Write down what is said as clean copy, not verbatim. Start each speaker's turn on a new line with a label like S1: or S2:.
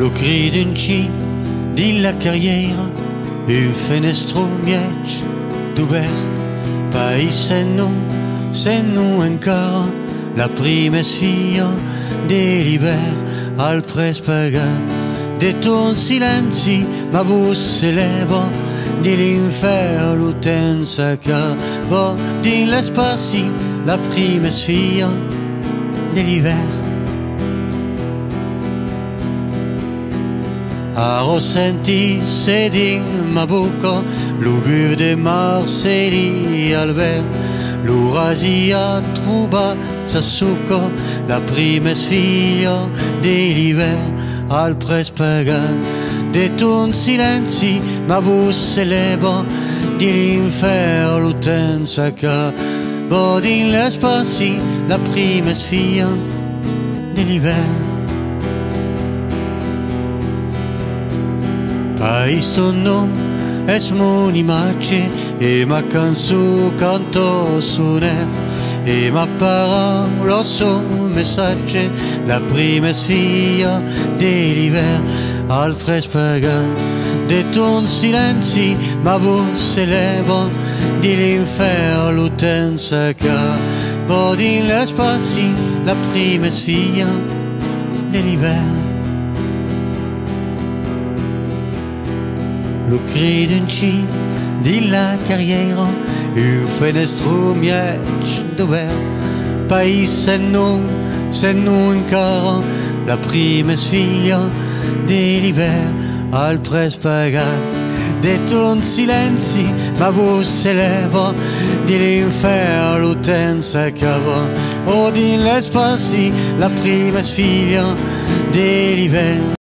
S1: lo cri d'un ci della carriera, un fenestro miec d'ouvert, paese se non ancora la prima sfida dell'hiver al prespagar de ton silenzi ma vos s'eleva di l'inferno l'utenza cava din l'espaci la prima sfida dell'hiver. A ressenti sedin ma bocca l'augur de Marcelli Albert, l'ourasia trouba sa succa la prima sfida dell'hiver al prespagar de ton silenzi ma vos s'eleva di l'inferno l'utenza cava din l'espaci la prima sfida dell'hiver. Questo no es mon immagine e ma canzone canto suoner e ma parola suo messaggio la prima sfida dell'hiver al prespagar de ton silenzi ma vos s'eleva di l'inferno l'utenza cava din l'espaci la prima sfida dell'hiver. Lo cri d'un ci della carriera, un fenestro miec d'ouvert, paese se non ancora la prima sfida dell'hiver al prespagar de ton silenzi ma vos s'eleva di l'inferno l'utenza cava o din l'espaci la prima sfida dell'hiver.